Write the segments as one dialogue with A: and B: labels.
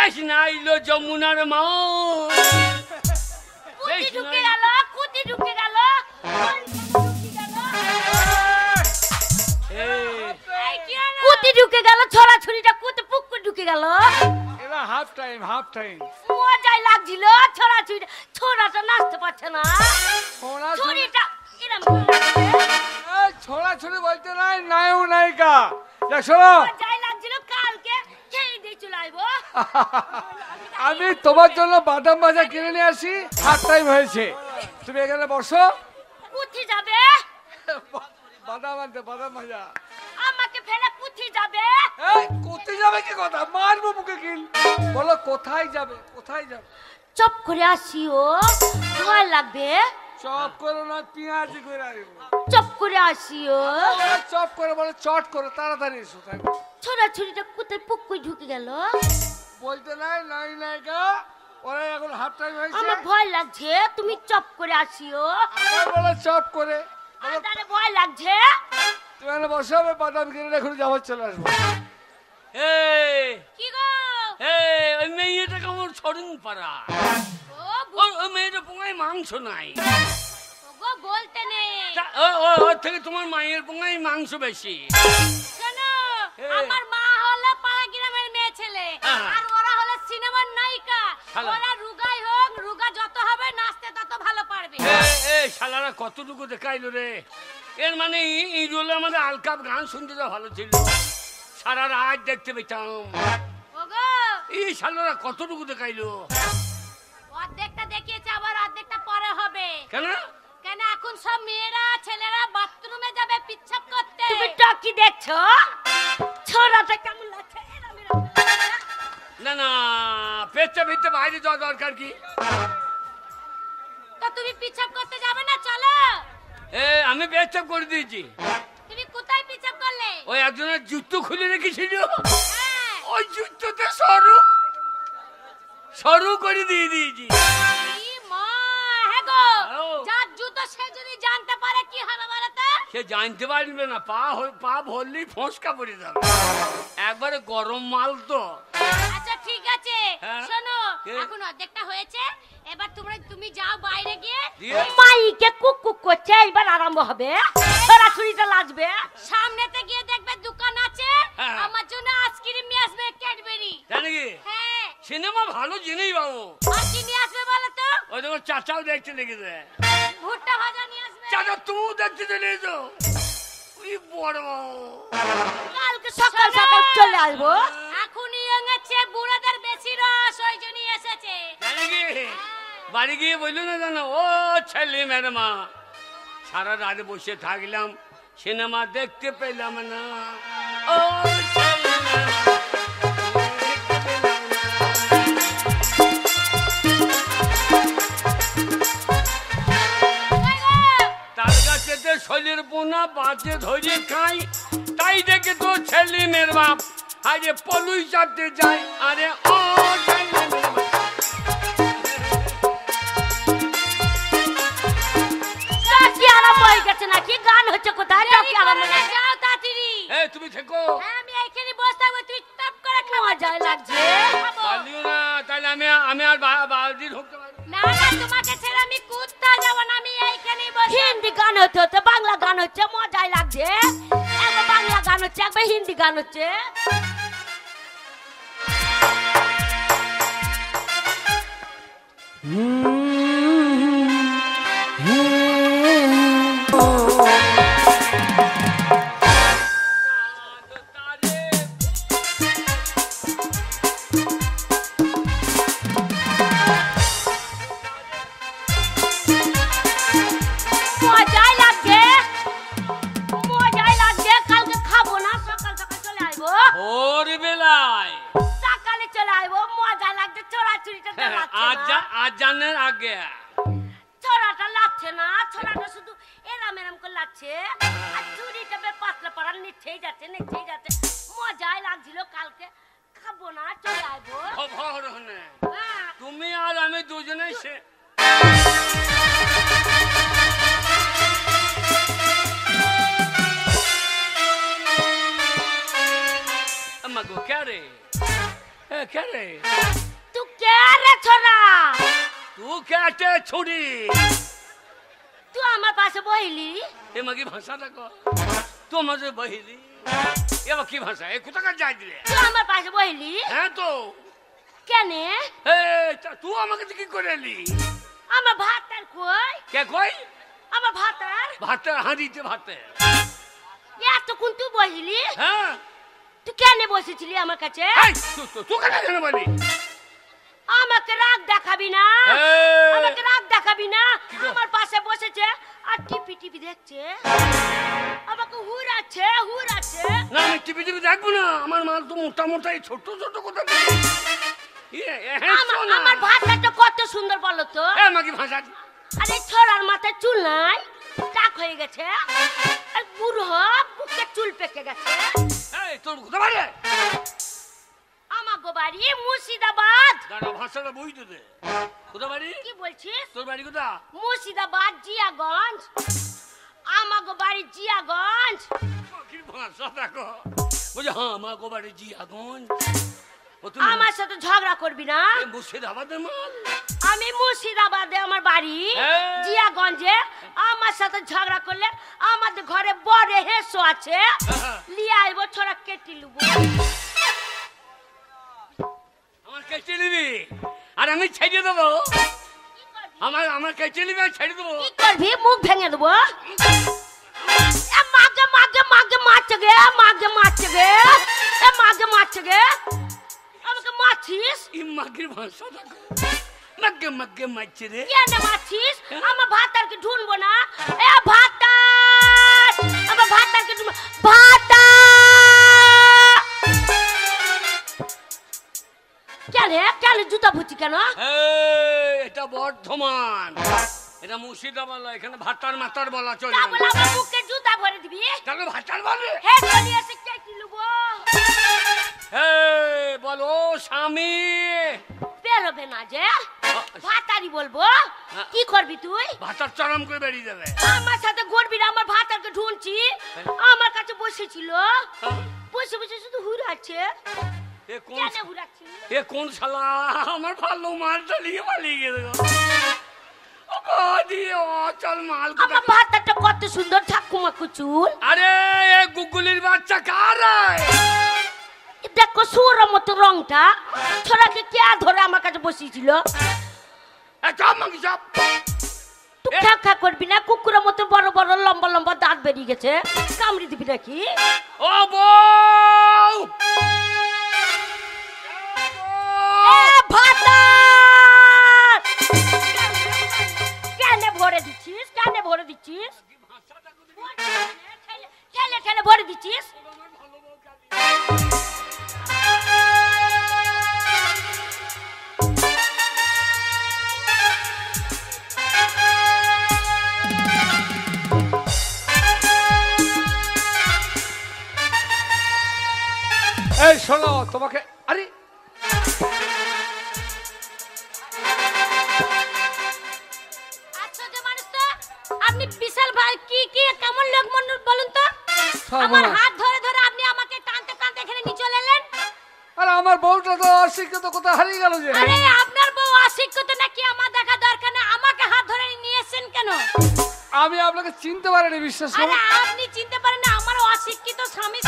A: বেশ নাইলো যমুনার মাছ
B: কুতি ঢুকে গেল কুতি ঢুকে গেল কুতি ঢুকে গেল ছড়া ছড়িটা কুতে পুকুর ঢুকে গেল
C: এরা হাফ টাইম
B: মজাই লাগছিল ছড়া ছড়িটা ছোড়াটা নাচতে পারছে না ছড়িটা এরকম
C: ছোড়াছুড়ি বলতে নাই নায়ক নায়িকা শোনো
B: মজাই লাগছিল কালকে খেয়ে দিয়ে চলে আইবো
C: আমি তোমার জন্য বাদাম ভাজা কিনে নিয়ে আসি হাফ টাইম হয়েছে তুমি এখানে বসো
B: কুতি যাবে
C: বাদাম আনতে বাদাম ভাজা
B: আমাকে ফেলে কুতি যাবে
C: এই কোথায় যাবে কি কথা মারবো মুখে কিল বলো কোথায় যাবে
B: চপ করে আসিও ভয় লাগবে
C: চপ করো না পেঁয়াজি করে আসবো
B: চপ করে আসিও
C: চপ করে বলে চট করে তাড়াতাড়ি এসো তাই
B: ছোড়া ছুরিটা কোথায় পুকুর ঢুকে গেল
C: বলতে নাই নায়িকা ওরা এখন হাফ টাইম হয়েছে
B: আমার ভয় লাগছে তুমি চপ করে আসিও
C: আবার বলে চপ করে
B: তাহলে ভয় লাগছে
C: তুমি এখানে বসো আমি বাদাম কিনে এখন যাবো চলে আসবো
B: কি গো
A: ওই মেয়েটা কেমন ছড়ুন পাড়া ওই মেয়েটা পোঙায় মাংস নাই
B: ওগো বলতে নেই
A: ওর থেকে তোমার মায়ের পোঙায় মাংস বেশি
B: শোনো আমার মা হলো পাড়া গ্রামের মেয়ে ছেলে আর ওরা হলো সিনেমার নায়িকা ওরা রুগাই হোক রুগা যত হবে নাচতে তত ভালো পারবে
A: শালারা কতটুকু দেখাইলো রে এর মানে এই রোলে আমাদের আলকাপ গান শুনতে তো ভালো ছিল সারা রাত দেখতে পেতাম
B: ওগো
A: এই শালারা কতটুকু দেখাইলো
B: অর্ধেকটা দেখিয়েছে আবার অর্ধেকটা পরে হবে
A: কেন
B: এখন সব মেয়েরা ছেলেরা বাথরুমে যাবে পিচ্ছাপ করতে তুমি টকি দেখছো ছোড়াটা কেমন লাগছে
A: না পেটটা ভিতরে বাইরে যাওয়া দরকার কি
B: তো তুমি পিচ্ছাপ করতে যাবে না চলো
A: আমি পেটচাপ করে দিয়েছি
B: তুমি কোথায় পিচ্ছাপ করলে
A: ওই একজনের জুতো খুলে রেখেছিল
B: হ্যাঁ
A: ওই জুতোতে সরু করে দিয়ে দিয়েছি
B: যার জুতো সে যদি জানতে পারে কি হবে বলতো
A: সে জানতে পারবে না পা ভরলেই ফসকা পড়ে যাবে একবারে গরম মাল তো
B: আচ্ছা ঠিক আছে শোনো এখন অর্ধেকটা হয়েছে এবার তুমি যাও বাইরে গিয়ে মাইকে কুক কুক করছে এবার আরম্ভ হবে ছড়াছড়িটা লাগবে সামনেতে গিয়ে দেখবে দোকান আছে আমার জন্য আইসক্রিম নিয়ে আসবে ক্যাডবেরি
A: জানি কি
B: হ্যাঁ
A: সিনেমা ভালো জিনিস বাবু
B: আর কি নিয়ে আসবে বলো তো
A: ওই দেখো চাচাও দেখতে লেগেছে
B: ভুট্টা ভাজা নিয়ে আসবে
A: চাচা তুমিও দেখতে চলে এসো ওই বড়
B: কালকে সকাল সকাল চলে আসবো এখনই এনেছে বুড়াদের বেশি রস ওই জন্য এসেছে
A: জানি কি বাড়ি গিয়ে বললো না জানো ও ছেলে ম্যাডামা সারা রাত বসে থাকলাম সিনেমা দেখতে পেলাম না ও ছেলে তার কাছে শরীর পোনা বাঁচে ধরে খাই তাই দেখে তো ছেলে মেয়ের বাপ আরে পলুই চাপতে যাই আরে ও ছেলে
B: নাকি গান হচ্ছে কোথায় যাও তাড়াতাড়ি
A: তুমি থেকো
B: আমি এইখানে বসে থাকবো তুই টপ করে খাওয়া মজা লাগছে
A: পারলিও না তাহলে আমি আর বালতি ঢুকতে পারবো
B: না তোমাকে ছেড়ে আমি কোথাও যাব না আমি এইখানেই বসে হিন্দি গান হচ্ছে বাংলা গান হচ্ছে মজাই লাগছে একবার বাংলা গান হচ্ছে একবার হিন্দি গান হচ্ছে
A: জানার আগে
B: ছড়াটা লাগছে না ছড়াটা শুধু এরাম এরাম করে লাগছে আর চুরিটা বে পাতলা পাড়া নিচেই যাচ্ছে মজাই লাগছিল কালকে খাবো না চলে আসবো
A: খবর হনে তুমি আর আমি দুজনে সে আমাগো কে রে ছুরি।
B: তুই আমার পাশে বহিলি
A: এ মাগি ভাষাটা কর, তুই আমাদের বহিলি এবার কি ভাষা, এ কোথাকার যাই দিলে?
B: তুই আমার পাশে বহিলি।
A: হ্যাঁ তো
B: কেন?
A: তুই আমাকে কি করে এলি?
B: আমার ভাত আর কই?
A: কে কই?
B: আমার ভাত আর
A: ভাতটা হাঁড়িতে ভাতে।
B: এতক্ষণ তুই বহিলি,
A: হ্যাঁ
B: তুই কেন বসেছিলি আমার কাছে?
A: তুই কেন বলি?
B: আমাকে রাগ দেখাবি না,
A: এই!
B: আমাকে রাগ দেখাবি না।
A: কি গো?
B: আমার পাশে বসেছে আর টিপি টিপি দেখছে, আমাকে হুড়াচ্ছে হুড়াচ্ছে।
A: না আমি টিভি দেখবো না, আমার মাল তো মোটা মোটা এই ছোট ছোট কথা
B: আমার ভাতটা কত সুন্দর বলো তো।
A: মাগি ভাষা
B: আরে ছোড়ার মাথায় চুল নাই, টাক হয়ে গেছে, আর বুড়ো বুকে চুল পেকে গেছে।
A: তোর কোথা বাড়ি?
B: আমার গো বাড়ি মুর্শিদাবাদ।
A: দাঁড়া ভাষাটা বুঝতে দে। কোথা বাড়ি?
B: কি বলছিস?
A: তোর বাড়ি কোথা?
B: মুর্শিদাবাদ জিয়াগঞ্জ। আমার গো বাড়ি জিয়াগঞ্জ।
A: কি ভাষা দেখো, বলছে হ্যাঁ আমার গো বাড়ি জিয়াগঞ্জ।
B: আমার সাথে ঝগড়া করবি না।
A: মুর্শিদাবাদের মাল।
B: আমি মুর্শিদাবাদে আমার বাড়ি,
A: হ্যাঁ।
B: জিয়াগঞ্জে। আমার সাথে ঝগড়া করলে আমাদের ঘরে বড় হেসো আছে, লিয়ে আইব ছোড়া কেটে লুবো।
A: আমার কেটে নিবি আর আমি ছেড়ে দেবো? আমার কেটে নিবি আর ছেড়ে দেবো?
B: কি করবি? মুখ ভেঙে দেবো। মাগে মাগে মাগে মারছে গে, মাগে মারছে গে, মাগে মারছে গে। আমাকে মারছিস?
A: মাগির ভাষা দেখো, মাগে মাগে মারছে রে।
B: কেন মারছিস? আমার ভাতার কি ঢুনবো না? এ ভাতার, আমার ভাতার কি ঢুনবো? ভাতা কেন কেন জুতা ভুচি কেন?
A: এটা বর্ধমান, এটা মুর্শিদাবাদ, এখানে ভাতার মাতার বলা চলে।
B: তা বলে আমার মুখে জুতা ভরে দিবি?
A: তাহলে ভাতার বলে?
B: হে চলি এসে কে কি লুবো?
A: বলো স্বামী।
B: বেরোবে না যে, ভাতারি বলবো। কি করবি তুই?
A: ভাতার চরম করে বেরিয়ে যাবে।
B: আমার সাথে ঘুরবি না, আমার ভাতারকে ঢুনছি। আমার কাছে বসেছিল, বসে বসে শুধু হুড়াচ্ছে। কেন হুড়াচ্ছি?
A: এ কোন শালা আমার ভালো মালটা নিয়ে পালিয়ে গেল। চল মাল।
B: আমার ভাতারটা কত সুন্দর ঠাকুমাকু চুল।
A: আরে এ গুগুলির বাচ্চা কার?
B: দেখো সুর মতো রংটা। ছোড়াকে কে ধরে আমার কাছে বসেছিল? তুই খা করবি না, কুকুরের মতো বড় বড় লম্বা লম্বা দাঁত বেরিয়ে গেছে, কামড়ি দিবি নাকি?
A: ও বউ,
B: ভাতার কেন ভরে দিচ্ছিস? কেন ভরে দিচ্ছিস? ঠেলে ঠেলে ভরে দিচ্ছিস।
C: এই শোনো তোমাকে, আরে
B: আপনি বিশাল ভাই, কি কি কেমন লোক মানুষ বলুন তো? আমার হাত ধরে ধরে আপনি আমাকে টানতে টানতে এখানে নিয়ে চলে এলেন।
C: আরে আমার বউটা তো অশিক্ষিত, কোথায় হারিয়ে গেল যে?
B: আরে আপনার বউ অশিক্ষিত নাকি আমার দেখা দরকার না, আমাকে হাত ধরে নিয়ে এসেছেন কেন?
C: আমি আপনাকে চিনতে পারিনি, বিশ্বাস করুন।
B: আরে আপনি চিনতে পারেন না, আমার অশিক্ষিত স্বামী।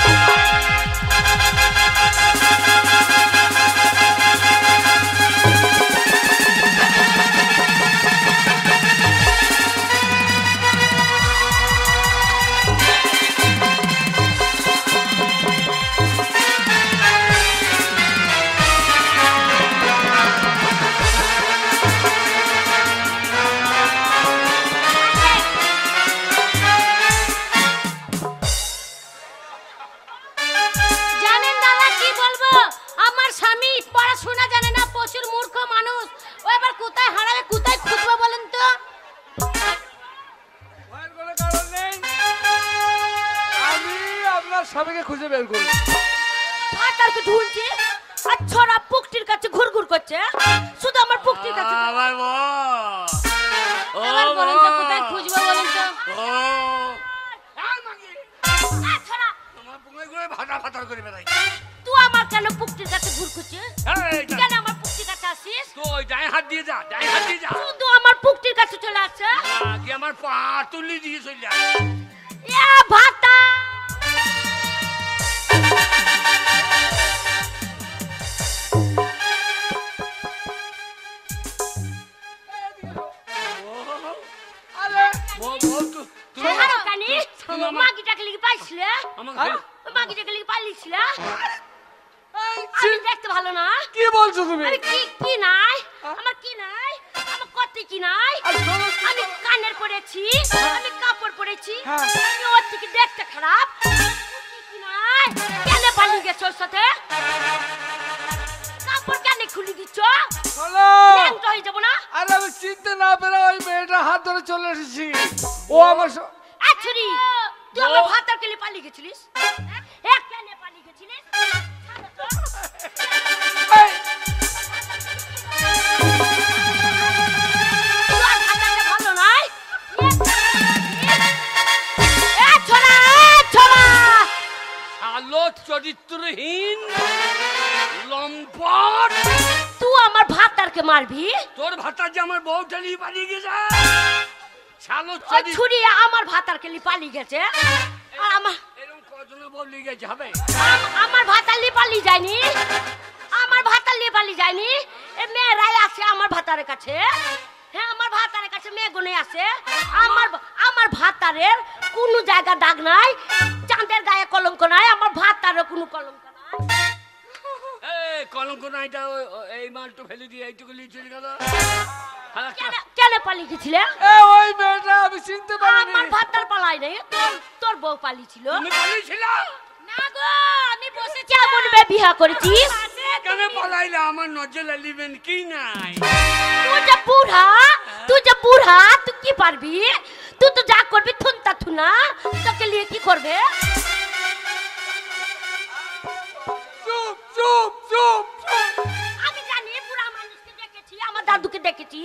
B: জানেন দাদা কি বলবো, আমার স্বামী পড়াশোনা জানে না, প্রচুর মূর্খ মানুষ। ও এবার কোথায় হারাবে, কোথায় খুঁজবো বলেন তো?
C: আমি আপনার স্বামীকে খুঁজে বের করব।
B: ভাতারকে ঢুলছে আর ছোড়া পুকটির কাছে ঘুরঘুর করছে, শুধু আমার পুকটির কাছে।
A: আমার বউ,
B: এবার বলেন তো কোথায় খুঁজবো বলেন তো? ছোড়া
A: আমার পুঙ্গে করে ভাটা ফাটা করে বেড়াই।
B: তুই আমার কেন পুকটির কাছে ঘুরঘুরছে? কেন আমার পুকটির কাছে আসিস?
A: তো ওই ডাই হাত দিয়ে যা, ডাই হাত দিয়ে যা।
B: শুধু আমার পুক্তির কাছে চলে আসছে।
A: কি আমার পা তুলি দিয়ে চলে যা।
B: এ ভাতা
C: আরে
B: মাগিটাকে লিখে পাইছিলে? মাগিটাকে লিখে পাইছিলে? আমি দেখতে ভালো না।
C: কি বলছো তুমি?
B: আমি কি নাই? আমার কি নাই? আমার কত কি নাই? আমি কানের পরেছি, আমি কাপড় পরেছি, আমি ওর থেকে দেখতে খারাপ। কি নাই? কেন পালিয়ে গেছো ওর সাথে? কাপড় কেন খুলে দিচ্ছ? ল্যাংটা হয়ে যাবো না?
C: আরে আমি চিনতে না পেরে ওই মেয়েটার হাত ধরে চলে এসেছি। ও আমার
B: আছুরি, তুই আমার ভাতার কেলে পালিয়ে গেছিলিস? এক কেন পালিয়ে গেছিলিস? ভালো নয়।
A: আলো চরিত্রহীন লম্পট।
B: তুই আমার ভাতারকে মারবি?
A: তোর ভাতার যে আমার বউটা নিয়ে পালিয়ে গেছে। শালো
B: ছুরি আমার ভাতার কেলি পালিয়ে গেছে। আর আমার
A: এরকম কজনে বউ লিয়ে গেছে হবে?
B: আমার ভাতার লি পালিয়ে যায়নি। আমার ভাতার লি পালিয়ে যায়নি। এ মেয়েরাই আছে আমার ভাতারের কাছে। হ্যাঁ, আমার ভাতারের কাছে মেয়ে গুনে আছে। আমার ভাতারের কোনো জায়গা দাগ নাই, চাঁদের গায়ে কলঙ্ক নাই, আমার ভাতারের কোনো কলঙ্ক নাই।
A: কলঙ্ক নাইটা এই মালটা ফেলে দিয়ে এইটুকু নিয়ে চলে গেল।
B: কেন পালিয়ে গেছিলে?
C: ওই মেয়েটা আমি চিনতে পারিনি।
B: আমার ভাতার পালাই নাই, তোর বউ পালিয়েছিল।
A: তুমি পালিয়েছিল?
B: না গো, আমি বসেছি। কেমন বে বিয়া করেছিস?
A: কেন পালাইলা? আমার নজর লিবেন কি নাই?
B: তুই যে বুড়া, তুই কি পারবি? তুই তো যা করবি থুনতা থুনা। তোকে নিয়ে কি করবে?
C: চুপ চুপ চুপ।
B: আমি জানি বুড়া মানুষকে দেখেছি, আমার দাদুকে দেখেছি,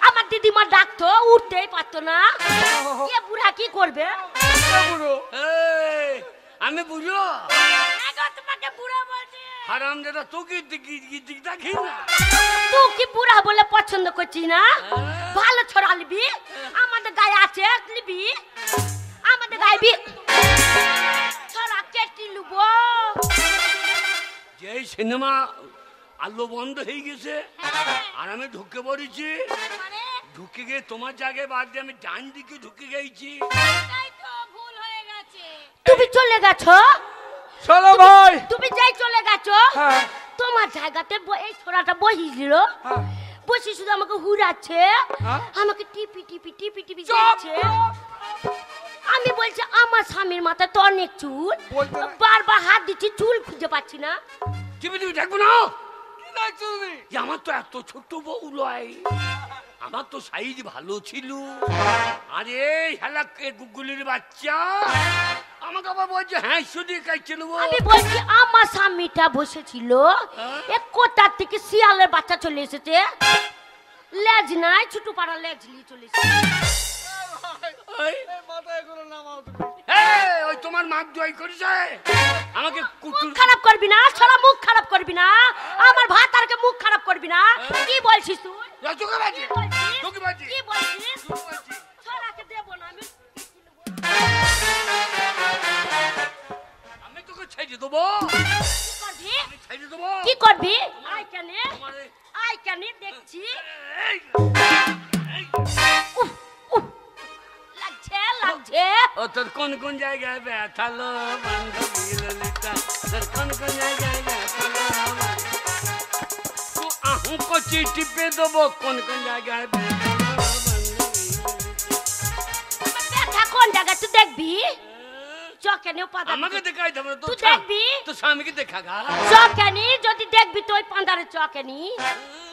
B: আমার দিদিমা ডাকতো, উঠতেই পারতো না। এ বুড়া কি করবে?
A: আমি বুঝো
B: তোমাকে বুড়া বলছি।
A: হারাম দাদা তোকে দেখি না।
B: তুই কি বুড়া বলে পছন্দ করছিস না? ভালো ছড়া নিবি, আমাদের গায়ে আছে, নিবি আমাদের গায়ে ছড়া কেটে লুবো।
A: যে সিনেমা আলো বন্ধ হয়ে গেছে আর আমি ঢুকে পড়েছি। ঢুকে গিয়ে তোমার জায়গায় বাদ দিয়ে আমি ডান দিকে ঢুকে গেছি।
B: তুমি চলে গেছো?
C: চলো ভাই।
B: তুমি যাই চলে গেছো, তোমার জায়গাতে এই ছোড়াটা বসিয়েছিল। বসে শুধু আমাকে হুড়াচ্ছে, আমাকে টিপি টিপি টিপি টিপি যাচ্ছে। আমি বলছি আমার স্বামীর মাথায় তো অনেক চুল, বারবার হাত দিচ্ছি, চুল খুঁজে পাচ্ছি না।
A: টিপি টিপি দেখবো না। আমার তো এত ছোট বউ লয়, আমার তো সাইজ ভালো ছিল। আরে শালা গুগুলির বাচ্চা আমাকে আবার বলছে হ্যাঁ শুধু কাইছে নেবো।
B: আমি বলছি আমার স্বামীটা বসেছিল, এক কোথার থেকে শিয়ালের বাচ্চা চলে এসেছে। লেজ নাই, ছোট পাড়া লেজ নিয়ে চলে এসেছে।
A: ওই তোমার মাক জয় করেছে আমাকে।
B: মুখ খারাপ করবি না, সারা মুখ খারাপ করবি না, আমার ভাতারকে মুখ খারাপ করবি না। কি বলছিস তুই?
A: তোকে বাজি তোকে বাজি
B: কি বলছিস? ছড়াকে দেব না আমি।
A: আমি তোকে ছেড়ে দেবো। ছেড়ে দেবো।
B: কি করবি? আয় কেন, আয় কেন দেখছি। লাগছে লাগছে।
A: ও তোর কোন কোন জায়গায় ব্যথালো বান্ধবী ললিতা, তোর কোন কোন জায়গায় ব্যথালো। আহু কচি টিপে দেবো কোন কোন জায়গায় ব্যথালো
B: ব্যথা কোন জায়গা তুই দেখবি? চকেনে পাদা
A: আমাকে দেখাই দেবো।
B: তুই দেখবি?
A: তো স্বামীকে দেখা গা
B: চকেনি যদি দেখবি তো ওই পান্দারে চকেনি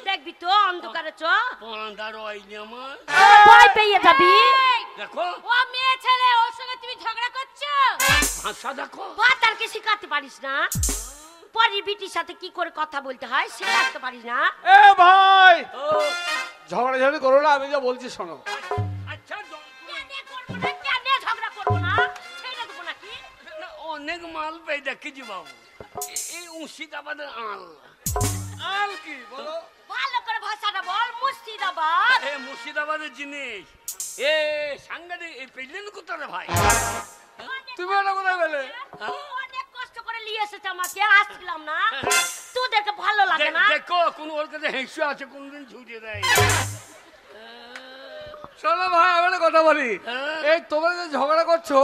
B: দেখবি তো অন্ধকারে চ
A: পান্দার ওইনি আমার
B: ভয় পেয়ে যাবি।
A: দেখো
B: ও মেয়ে ছেলে, ওর সঙ্গে তুমি ঝগড়া করছো।
A: ভাষা দেখো।
B: ভাতারকে শিখাতে পারিস না, পরি বিটির সাথে কি করে কথা বলতে হয় শিখাতে পারিস না।
C: এ ভাই ঝগড়াঝাড়ি করো না, আমি যা বলছি শোনো।
A: আচ্ছা
B: কেন ঝগড়া করবো না, ছেড়ে দেবো নাকি?
A: অনেক মাল পেয়ে দেখেছি বাবু। এই মুর্শিদাবাদের আল
C: আর কি বলো?
B: ভালো মুর্শিদাবাদ।
A: মুর্শিদাবাদের জিনিস এ সাংঘাতিক। এই পেলেন কোথায় ভাই?
C: তুমি ওটা কোথায় পেলে?
B: অনেক কষ্ট করে নিয়ে এসেছে আমাকে, আসছিলাম না। তোদেরকে ভালো লাগে না?
A: দেখো কোন ওর কাছে হেঁসু আছে, কোনদিন ছুটিয়ে দেয়।
C: শোনো ভাই, আমি একটা কথা বলি। এই তোমরা যে ঝগড়া করছো,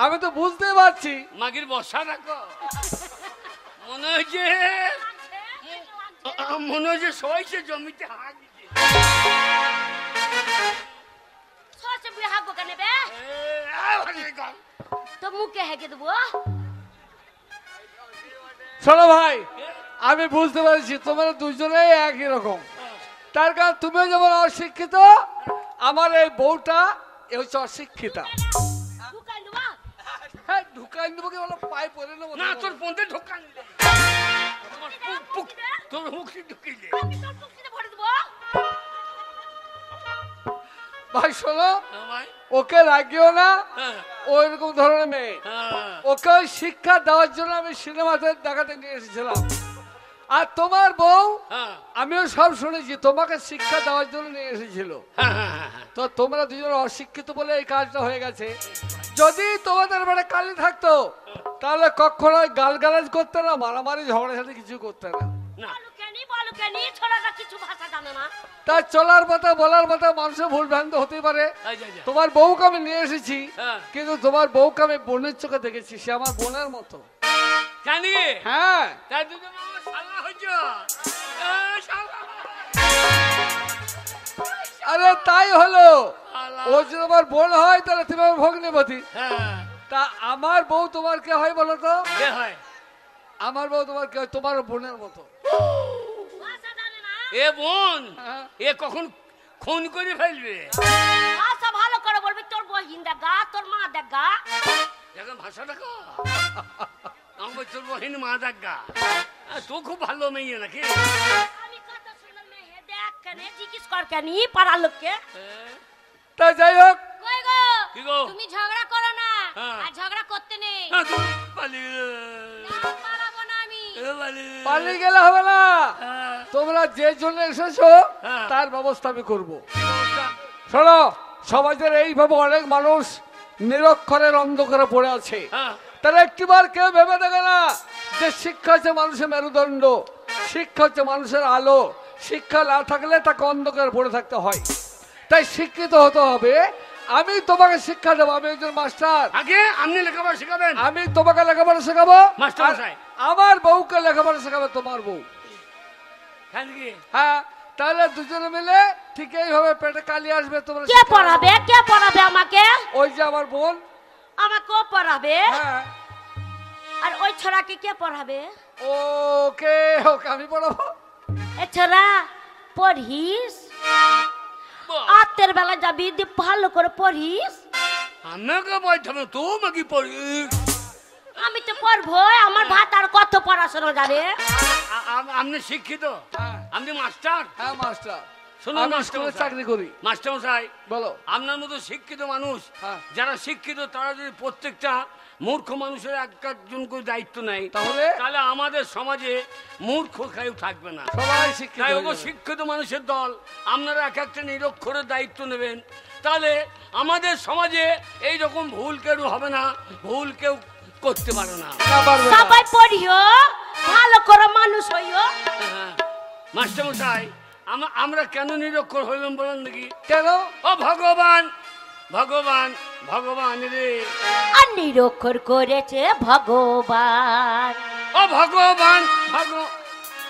C: আমি তো বুঝতে পারছি।
A: মাগির বর্ষা রাখো, মনে হচ্ছে সবাই সে জমিতে হাত দিচ্ছে।
B: সরষে বুয়ে হাঁকবো কেন বে? তো মুখে হেঁকে দেবো।
C: শোনো ভাই, আমি বুঝতে পারছি তোমরা দুজনেই একই রকম। তার কারণ তুমিও যেমন অশিক্ষিত, আমার এই বউটা এ হচ্ছে অশিক্ষিতা।
B: ঢুকাই দেবো?
C: হ্যাঁ, ঢুকাই দেবো কি বলো? পায়ে পরে নেবো
A: না, তোর পন্থে ঢোকান, তোর মুখে ঢুকিলে
B: আমি তোর পুকুরে ভরে দেবো।
C: ভাই শোনো,
A: ভাই
C: ওকে রাগিও না, ওইরকম ধরনের মেয়ে। ওকে শিক্ষা দেওয়ার জন্য আমি সিনেমাতে দেখাতে নিয়ে এসেছিলাম। আর তোমার বউ, আমিও সব শুনেছি, তোমাকে শিক্ষা দেওয়ার জন্য নিয়ে এসেছিল। তো তোমরা দুজন অশিক্ষিত বলে এই কাজটা হয়ে গেছে। যদি তোমাদের মানে কালি থাকতো, তাহলে কখনো গালগালাজ করতে না, মারামারি ঝগড়ার সাথে কিছু করতে না।
B: বলো কেন ছোড়াটা কিছু ভাষা জানে না?
C: তার চলার পথে বলার পথে মানুষের ভুল ভ্রান্ত হতে পারে। তোমার বউকে আমি নিয়ে এসেছি, কিন্তু তোমার বউকে আমি বোনের চোখে দেখেছি, সে আমার বোনের মতো।
A: জানি?
C: হ্যাঁ, আরে তাই হলো। ও যদি আমার বোন হয় তাহলে তুমি আমার ভগ্নিপতি। তা আমার বউ তোমার কে হয় বলো তো? আমার বউ তোমার কে হয়? তোমার বোনের মতো।
A: এ বোন, এ কখন খুন করে ফেলবে?
B: ভাষা ভালো করে বলবি। তোর বহিন দেখা, তোর মা দেখা।
A: দেখো ভাষাটা কো, আমার তোর বহিন মা দেখা। তো খুব ভালো মেয়ে নাকি?
B: আমি কত সুন্দর মেয়ে, দেখ কেন জিজ্ঞেস কর কেন পাড়ার লোককে।
C: তা যাই হোক,
B: কই গো?
A: কি গো?
B: তুমি ঝগড়া করো না, আর ঝগড়া করতে নেই। পালাবো না আমি।
C: পালিয়ে গেলে হবে না। তোমরা যে জন্য এসেছো তার ব্যবস্থা আমি করবো। শোনো, সমাজের এইভাবে অনেক মানুষ নিরক্ষরের অন্ধকারে পড়ে আছে। তারা একটিবার কেউ ভেবে দেখে না যে শিক্ষা হচ্ছে মানুষের মেরুদণ্ড, শিক্ষা হচ্ছে মানুষের আলো। শিক্ষা না থাকলে তাকে অন্ধকারে পড়ে থাকতে হয়। তাই শিক্ষিত হতে হবে। আমি তোমাকে শিক্ষা দেবো, আমি একজন মাস্টার।
A: আগে আপনি লেখাপড়া শেখাবেন,
C: আমি তোমাকে লেখাপড়া শেখাবো।
A: মাস্টার মশাই
C: আমার বউকে লেখাপড়া শেখাবে তোমার বউ। হ্যাঁ, তাহলে দুজনে মিলে ঠিক এইভাবে পেটে কালি আসবে। তোমরা
B: কে পড়াবে? কে পড়াবে আমাকে?
C: ওই যে আমার বোন
B: আমাকে পড়াবে।
C: হ্যাঁ।
B: আর ওই ছোড়াকে কে পড়াবে?
C: ওকে ওকে আমি পড়াবো।
B: এ ছোড়া পড়িস, আতের বেলা যাবি, ভালো করে পড়িস।
A: আমাকে বলতে হবে, তোমাকে পড়িস।
B: আমি তো পড়বো, আমার ভাত আর কত পড়াশোনা জানে।
A: আপনি শিক্ষিত, আপনি মাস্টার।
C: হ্যাঁ মাস্টার,
A: শুনুন,
C: আমি স্কুলে চাকরি করি।
A: মাস্টার মশাই
C: বলো।
A: আপনার মতো শিক্ষিত মানুষ, যারা শিক্ষিত তারা যদি প্রত্যেকটা মূর্খ মানুষের একজন করে দায়িত্ব নেয়, তাহলে আমাদের সমাজে মূর্খ কেউ থাকবে না, সবাই শিক্ষিত। তাই শিক্ষিত মানুষের দল আপনারা এক একটা নিরক্ষরের দায়িত্ব নেবেন, তাহলে আমাদের সমাজে এই রকম ভুল কেউ হবে না, ভুল কেউ করতে পারে না।
B: সবাই পড়িও, ভালো করে মানুষ হইও।
A: মাস্টার মশাই, আমরা কেন নিরক্ষর হইলাম বলেন নাকি?
C: কেন?
A: ও ভগবান, ভগবান, ভগবান রে,
B: নিরক্ষর করেছে ভগবান।
A: ও ভগবান,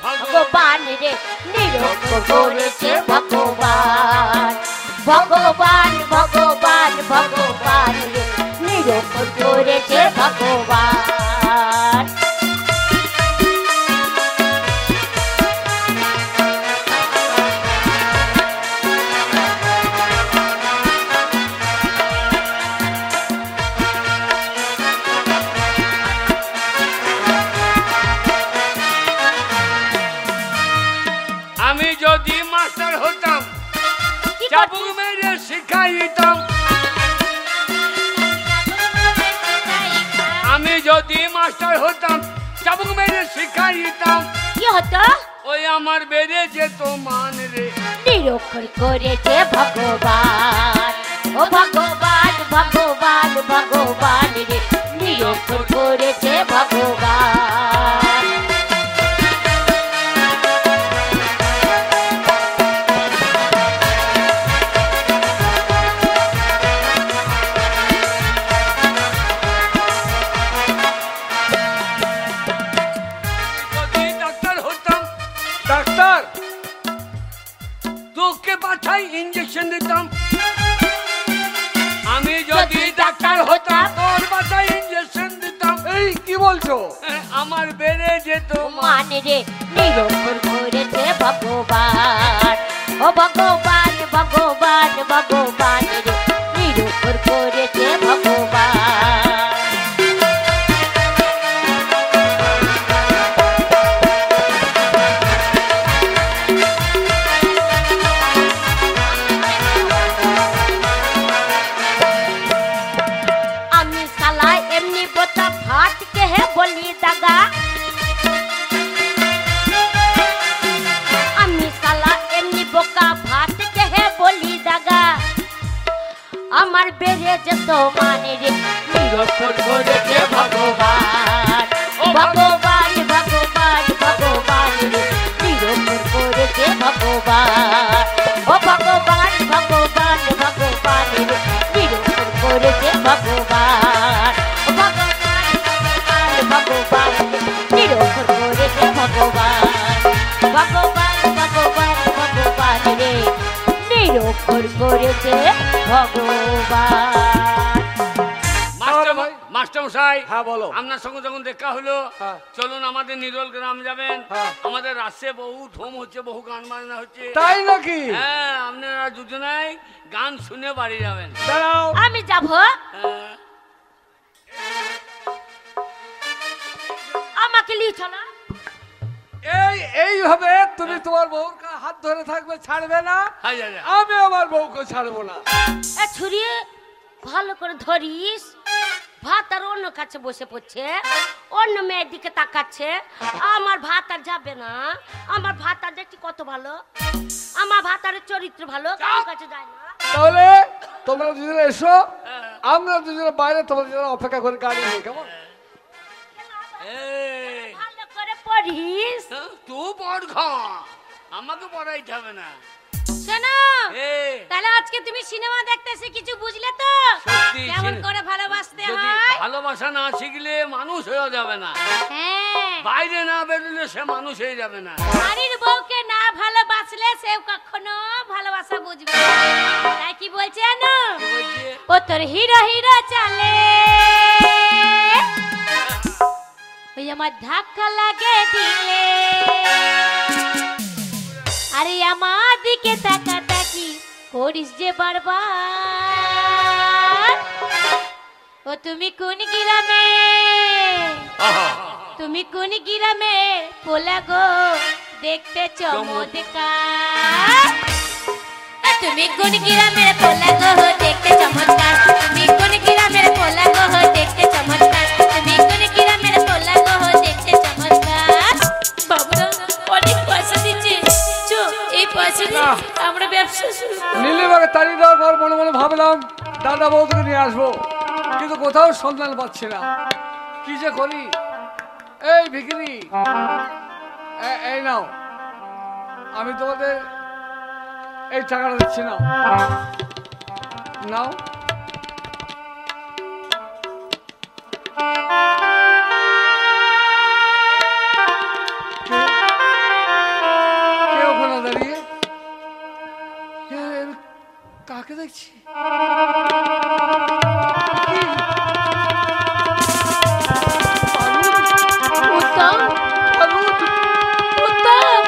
B: ভগবান রে, নিরক্ষর করেছে ভগবান। ভগবান, ভগবান, ভগবান রে, নিরক্ষর করেছে ভগবান।
A: আমি যদি মাস্টার হতাম, চাবুক মেরে শিখাইতাম। আমি যদি মাস্টার হতাম, চাবুক মেরে শিখাইতাম।
B: কি হতো?
A: ওই আমার বেড়েছে তো মান রে,
B: নিরক্ষর করেছে ভগবান। ও ভগবান ভগবান ভগবান রে, নিরক্ষর করেছে ভগবান।
A: যদি ডাক্তার হতাম
C: ডাক্তার
A: তোকে পাঠাই ইঞ্জেকশন দিতাম। আমি যদি ডাক্তার হতাম তোর পাঠাই ইঞ্জেকশন দিতাম।
C: এই কি বলছো?
A: আমার বেড়ে যেত
B: মান রে, নিরক্ষর করেছে ভগবান। ও ভগবান ভগবান ভগবান রে, নিরক্ষর করেছে ভগবান। আমি সালা এমনি বোতা ভাত কে হে বলি দাগা। আমি সালা এমনি বোকা ভাত কে হে বলি দাগা। আমার বেড়ে যেত মানে রে, নিরক্ষর করেছে ভগবান। ও ভগবান ভগবান ভগবান রে, নিরক্ষর করেছে ভগবান। ও ভগবান ভগবান ভগবান রে, নিরক্ষর করেছে ভগবান। ও ভগবান ভগবান ভগবান রে, নিরক্ষর করেছে ভগবান। ভগবান ভগবান ভগবান রে, নিরক্ষর করেছে ভগবান।
A: মাস্টার মশাই,
C: হ্যাঁ বলো।
A: আপনার সঙ্গে যখন দেখা হলো,
C: হ্যাঁ।
A: চলুন আমাদের নিরল গ্রাম যাবেন।
C: হ্যাঁ।
A: আমাদের রাস্তায় বহু ধুম হচ্ছে, বহু গান বাজনা হচ্ছে।
C: তাই নাকি?
A: হ্যাঁ, আপনারা দুজনাই গান শুনে বাড়ি যাবেন।
C: দাঁড়াও,
B: আমি যাব।
A: হ্যাঁ।
B: আমাকে লিছ না।
C: এইভাবে তুমি তোমার বউর হাত ধরে থাকবে, ছাড়বে না।
A: Hi, hi, hi.
C: আমি আমার বউকে ছাড়বো না।
B: এ ছুরি ভালো করে ধরিস। ভাত আর অন্য কাছে বসে পড়ছে, অন্য মেয়ের দিকে তাকাচ্ছে। আমার ভাত আর যাবে না। আমার ভাত আর দেখছি কত ভালো, আমার ভাত আর চরিত্র ভালো, কারোর কাছে যায় না।
C: তাহলে তোমরা দুজনে এসো, আমরা দুজনে বাইরে তোমার জন্য অপেক্ষা করে গাড়ি নিয়ে, কেমন?
A: এই,
B: ভালো করে পড়িস।
A: তুই পড় খা, আমাকে পড়াইতে হবে না।
B: শোনো,
A: এই,
B: তাহলে আজকে তুমি সিনেমা দেখতে এসে কিছু বুঝলে তো?
A: সত্যি,
B: কেমন করে ভালোবাসতে
A: যদি
B: হয়।
A: ভালোবাসা না শিখলে মানুষ হয়ে যাবে না।
B: হ্যাঁ,
A: বাইরে না বেরোলে সে মানুষ হয়ে যাবে না।
B: বাড়ির বউকে না ভালোবাসলে সে কখনো ভালোবাসা বুঝবে না। তাই কি বলছে জানো?
A: কি বলছে?
B: ও তোর হিরো হিরো চালে, ওই আমার ধাক্কা লাগে দিলে, আরে আমার দিকে তাকা তাকি করিস যে বারবার। ও তুমি কোন গ্রামে, তুমি কোন গ্রামে পোলা গো দেখতে চমৎকার। তুমি কোন গ্রামের পোলা গো দেখতে চমৎকার। তুমি কোন গ্রামের পোলা গো দেখতে চমৎকার। তুমি কোন গ্রামের পোলা গো দেখতে চমৎকার। বাবুরা অনেক পয়সা দিচ্ছে, চো এই পয়সা দিয়ে আমরা ব্যবসা শুরু করব।
C: নীলিমাকে তাড়িয়ে দেওয়ার পর মনে মনে ভাবলাম দাদা বৌদিকে নিয়ে আসবো, কিন্তু কোথাও সন্ধান পাচ্ছি না। কি যে করি। এই ভিখিরি, এই নাও, আমি তোমাদের এই টাকাটা দিচ্ছি, নাও নাও। কে ওখানে দাঁড়িয়ে? কাকে দেখছি?
B: উত্তম, উত্তম,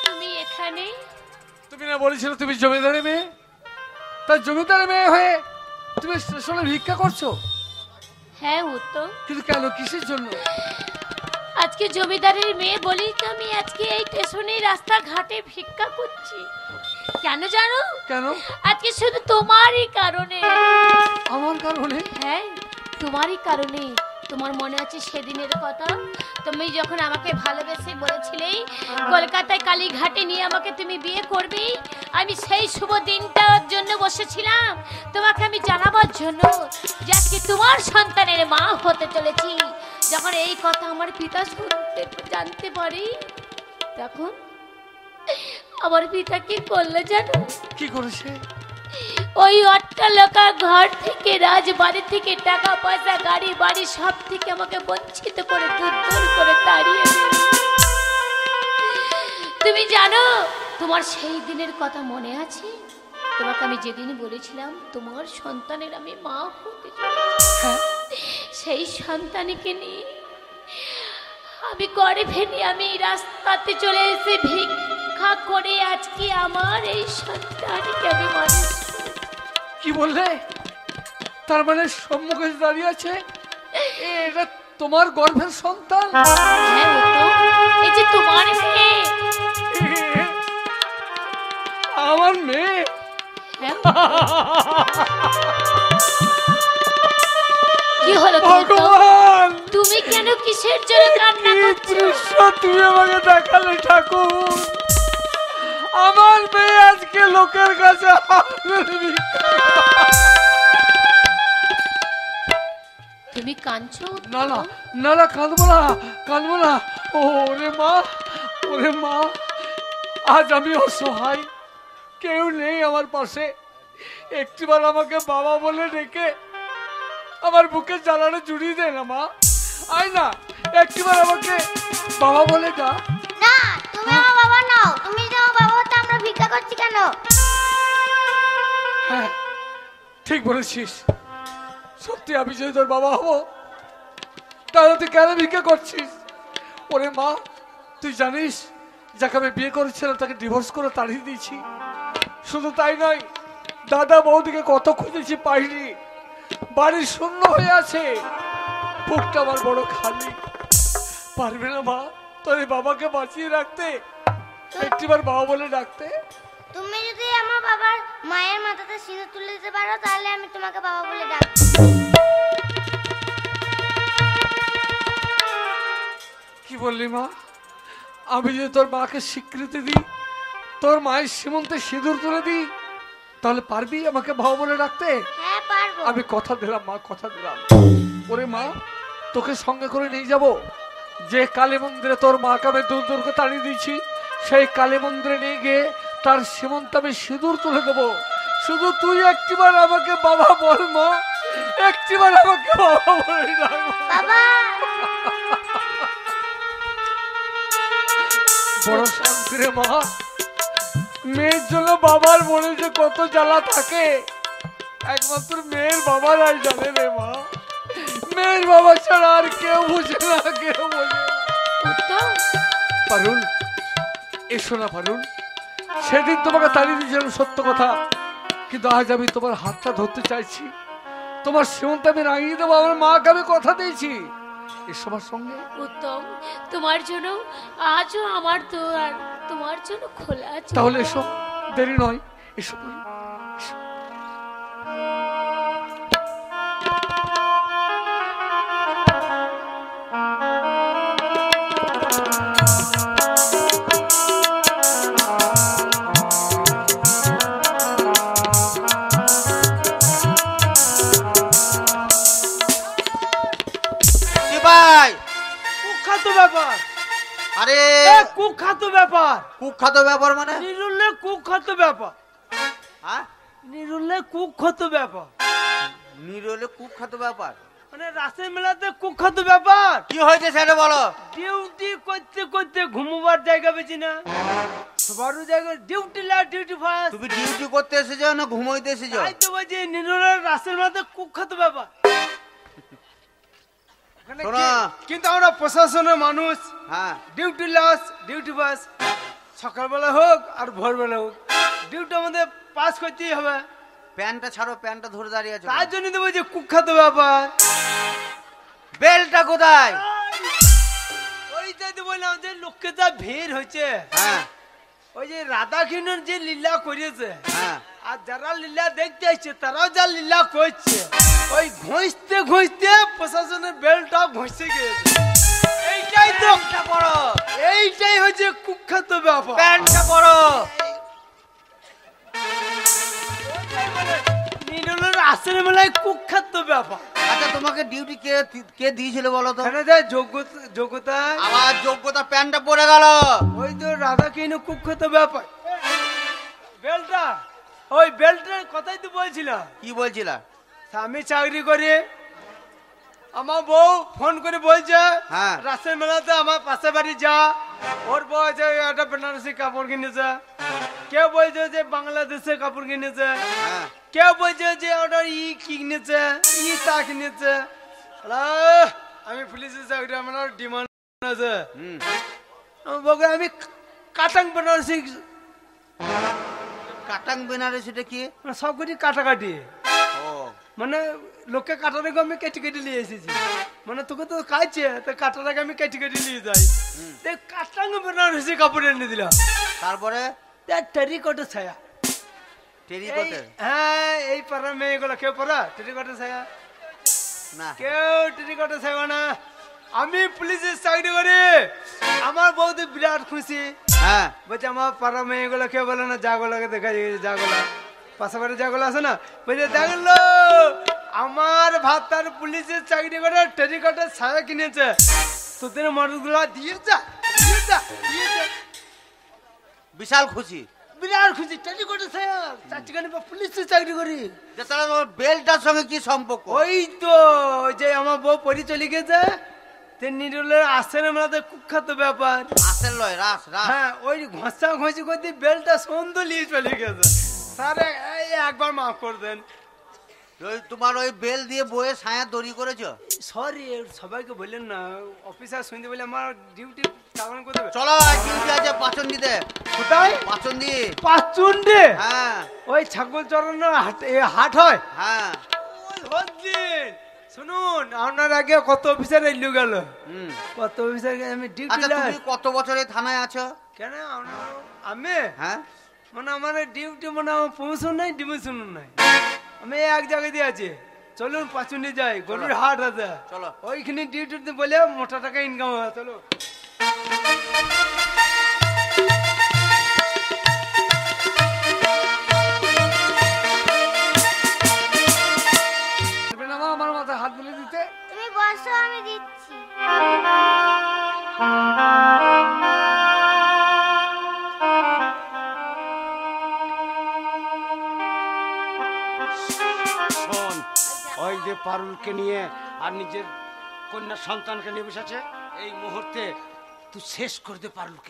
B: তুমি এখানে?
C: তুমি না বলেছিল তুমি জমিদারের মেয়ে? তার জমিদারের মেয়ে হয়ে তুমি স্টেশনে ভিক্ষা করছো?
B: হ্যাঁ উত্তম,
C: কিন্তু কেন, কিসের জন্য?
B: আজকে জমিদারের মেয়ে বলি তো আমি আজকে এই স্টেশনে রাস্তাঘাটে ভিক্ষা করছি। কেন জানো?
C: কেন?
B: আজকে শুধু তোমারই কারণে।
C: আমার কারণে?
B: হ্যাঁ, তোমারই কারণে। তোমার মনে আছে সেদিনের কথা? তুমি যখন আমাকে ভালোবেসে বলেছিলে কলকাতায় কালীঘাটে নিয়ে আমাকে তুমি বিয়ে করবে, আমি সেই শুভ দিনটার জন্য বসেছিলাম তোমাকে আমি জানাবার জন্য যে আজকে তোমার সন্তানের মা হতে চলেছি। যখন এই কথা আমার পিতা জানতে পারি, তখন আমার পিতা কি করলে জানো?
C: কি করেছে?
B: ওই অট্টালিকা ঘর থেকে, রাজবাড়ি থেকে, টাকা পয়সা, গাড়ি বাড়ি সব থেকে আমাকে বঞ্চিত করে দূর দূর করে তাড়িয়ে দিল। তুমি জানো তোমার সেই দিনের কথা মনে আছে? তোমাকে আমি যেদিন বলেছিলাম তোমার সন্তানের আমি মা হতে চলেছি, সেই সন্তানকে নিয়ে আমি গর্ভে নিয়ে আমি রাস্তাতে চলে এসে ভিক্ষা করে আজকে আমার এই সন্তানকে আমি মানুষ।
C: কি বললে? তার মানে সম্মুখে দাঁড়িয়ে আছে এটা তোমার গর্ভের সন্তান?
B: হ্যাঁ, এই যে তোমার মেয়ে।
C: আমার মেয়ে?
B: কি হলো
C: ভগবান,
B: তুমি কেন কিসের জন্য কান্না করছো?
C: তুমি আমাকে দেখালে ঠাকুর, আমার মেয়ে আজকে লোকের কাছে
B: তুমি কাঁদছো?
C: না না না না, কাঁদবো না, কাঁদবো না। ওরে মা, ওরে মা, আজ আমি অসহায়, কেউ নেই আমার পাশে। একটিবার আমাকে বাবা বলে ডেকে আমার বুকে জ্বালানো জুড়িয়ে দে না মা। আয় না, একটিবার আমাকে বাবা বলে ডা।
D: না, তুমি আমার বাবা নাও। তুমি যে আমার বাবা হতে আমরা ভিক্ষা করছি কেন?
C: হ্যাঁ, ঠিক বলেছিস। সত্যি আমি যদি তোর বাবা হব, তাহলে তুই কেন ভিক্ষা করছিস? ওরে মা, তুই জানিস যাকে আমি বিয়ে করেছিলাম তাকে ডিভোর্স করে তাড়িয়ে দিয়েছি। শুধু তাই নয়, দাদা বৌদিকে কত খুঁজেছি, পাইনি। বাড়ি শূন্য হয়ে আছে, বুকটা আমার বড় খালি। পারবে না মা তোর এই বাবাকে বাঁচিয়ে রাখতে, একটিবার বাবা বলে ডাকতে?
D: তুমি যদি আমার বাবার মায়ের মাথাতে সিঁদুর তুলে দিতে পারো, তাহলে আমি তোমাকে বাবা বলে ডাকবো।
C: কি বললি মা? আমি যদি তোর মাকে স্বীকৃতি দিই, তোর মায়ের সীমন্তে সিঁদুর তুলে দিই, তাহলে পারবি আমাকে বাবা বলে ডাকতে?
D: হ্যাঁ, পারবো।
C: আমি কথা দিলাম মা, কথা দিলাম। ওরে মা, তোকে সঙ্গে করে নিয়ে যাব। যে কালী মন্দিরে তোর মাকে আমি দূর দূর করে তাড়িয়ে দিয়েছি, সেই কালী মন্দিরে নিয়ে গিয়ে তার সীমন্তে আমি সিঁদুর তুলে দেবো। শুধু তুই একটিবার আমাকে বাবা বল মা, একটিবার আমাকে বাবা বলে ডাক
D: বাবা।
C: বড় শান্তি রে মা। মেয়ের জন্য বাবার মনে যে কত জ্বালা থাকে, একমাত্র মেয়ের বাবারাই জানে রে মা। মেয়ের বাবা ছাড়া আর কেউ বুঝে না, কেউ বোঝে না। পারুল, এসো না পারুল। সেদিন তোমাকে তাড়িয়ে দিয়েছিলাম সত্য কথা, কিন্তু আজ আমি তোমার হাতটা ধরতে চাইছি। তোমার সীমন্ত আমি রাঙিয়ে দেবো, আমার মাকে আমি কথা দিয়েছি। এসো আমার সঙ্গে।
B: উত্তম, তোমার জন্য আজও আমার দুয়ার তোমার জন্য খোলা আছে।
C: তাহলে এসো, দেরি নয়, এসো পারুল, এসো।
E: আরে
F: কুখ্যাত ব্যাপার।
E: কুখ্যাত ব্যাপার মানে?
F: নিরুল্লে কুখ্যাত ব্যাপার।
E: হ্যাঁ,
F: নিরুল্লে কুখ্যাত ব্যাপার
E: নিরলে কুখ্যাত ব্যাপার
F: মানে রাসের মেলাতে কুখ্যাত ব্যাপার।
E: কি হয়েছে সেটা বলো।
F: ডিউটি করতে করতে ঘুমোবার জায়গা পেছি না, সবারও জায়গা ডিউটি লা ডিউটি ফার্স্ট।
E: তুমি ডিউটি করতে এসেছো না ঘুমোইতে এসেছো?
F: তাই তো বলছি নিরুলের রাসের মেলাতে কুখ্যাত ব্যাপার। কিন্তু আমরা প্রশাসনের মানুষ,
E: হ্যাঁ,
F: ডিউটি লস ডিউটি পাস, সকালবেলা হোক আর ভোরবেলা হোক ডিউটি আমাদের পাস করতেই হবে।
E: প্যান্টটা ছাড়ো, প্যান্টটা ধরে দাঁড়িয়ে আছো।
F: তার জন্য তো বলছি কুখ্যাত ব্যাপার।
E: বেলটা কোথায়?
F: এইটাই তো বললাম যে লোককে যা ভিড় হয়েছে,
E: হ্যাঁ
F: ওই যে রাধা কৃষ্ণন যে লীলা করেছে,
E: হ্যাঁ
F: আর যারা লীলা দেখতে আসছে তারাও যা লীলা করছে, ওই ঘষতে ঘষতে প্রশাসনের বেলটা ঘষে গিয়েছে। এইটাই তো
E: বড়
F: এইটাই হচ্ছে কুখ্যাত ব্যাপার।
E: প্যান্টটা বড়।
F: নিরলের আসলে মেলায় কুখ্যাত ব্যাপার।
E: আচ্ছা তোমাকে ডিউটি কে কে দিয়েছিল বলো তো?
F: এখানে যা যোগ্যতা
E: আমার যোগ্যতা প্যান্টটা পরে গেল।
F: ওই তো রাধা কৃষ্ণ কুখ্যাত ব্যাপার। বেলটা ওই বেল্টের কথাই তো বলছিলাম।
E: কি বলছিলা?
F: আমি চাকরি করি, আমার বউ ফোন করে বলছে
E: হ্যাঁ।
F: রাসের মেলাতে আমার পাশে বাড়ি যা, ওর বউ আছে একটা বেনারসি কাপড় কিনেছে, কেউ বলছে যে বাংলাদেশে কাপড় কিনেছে,
E: হ্যাঁ
F: কেউ বলছে যে ওটা কিনেছে তা কিনেছে। আমি পুলিশের চাকরি, আমার ডিমান্ড আছে।
E: হুম
F: বউকে আমি কাটাং বেনারসি,
E: কাটাং বেনারসিটা কি?
F: সব কিছু কাটাকাটি,
E: ও
F: মানে লোককে কাটার আগে আমি কেটে কেটে নিয়ে এসেছি, মানে তোকে তো কাটছে তো কাটার আগে আমি কেটে কেটে নিয়ে যাই। কাটাং বেনারসি কাপড় এনে দিলাম,
E: তারপরে
F: টেরিকটে ছায়া।
E: টেরিকটের?
F: হ্যাঁ এই পাড়ার মেয়েগুলো কেউ পরা টেরিকটে ছায়া?
E: না
F: কেউ টেরিকটে ছায়া না। আমি পুলিশের চাকরি করি, আমার বউতে বিরাট খুশি।
E: হ্যাঁ
F: বলছে আমার পাড়া মেয়েগুলো কেউ বলে না যাগুলোকে দেখা যায়, যাগুলা পাশাপাশি যাগুলো আছে না, বলছে দেখলো আমার ভাতার পুলিশের চাকরি করে টেরিকটের ছায়া কিনেছে, তোদের মানুষগুলো দিয়েছে দিয়েছে দিয়েছে।
E: বিশাল খুশি,
F: বিরাট খুশি। টেরিকটের ছায়া চারটিখানি পুলিশের চাকরি করি।
E: যে তাহলে তোমার বেলটার সঙ্গে কি সম্পর্ক?
F: ওই তো যে আমার বউ পরি চলে গেছে, নিরুলের আসেন আমাদের কুখ্যাত ব্যাপার।
E: আসেন লয় রাস রাস।
F: হ্যাঁ ওই ঘষা ঘষি করতে বেলটা সন্ধ্যে নিয়ে চলে গেছে। স্যার এই একবার মাফ করে দেন।
E: ওই তোমার ওই বেল দিয়ে বয়ে ছায়া দড়ি করেছো?
F: সরি সবাইকে বললেন না, অফিসার শুনতে বলে আমার ডিউটি চালান করে দেবে।
E: চলো ডিউটি আছে পাচন দিতে।
F: কোথায়?
E: পাচন দি।
F: পাচুন্ডে?
E: হ্যাঁ
F: ওই ছাগল চড়ানোর হাট হয়।
E: হ্যাঁ
F: ওই হদ্দিন শুনুন, আপনার আগে কত অফিসার এলো গেল,
E: হুম।
F: কত অফিসার আমি ডিউটি।
E: আচ্ছা তুমি কত বছর এই থানায় আছো?
F: কেন আমি
E: হ্যাঁ
F: মানে আমার ডিউটি মানে আমার প্রমোশন নাই ডিমোশন নাই, আমি এক জায়গায় দিয়ে আছি। চলুন পাচুন্ডি যাই, গরুর হাট আছে,
E: চলো।
F: ওইখানে ডিউটি বলে মোটা টাকা ইনকাম হয়। চলো
C: আমার মাথায় হাত বুলিয়ে দিতে।
D: তুমি বসো, আমি দিচ্ছি।
G: শোন, ওই যে পারুলকে নিয়ে আর নিজের কন্যা সন্তানকে নিয়ে বসেছে, এই মুহূর্তে তুই শেষ করে দে পারুলকে।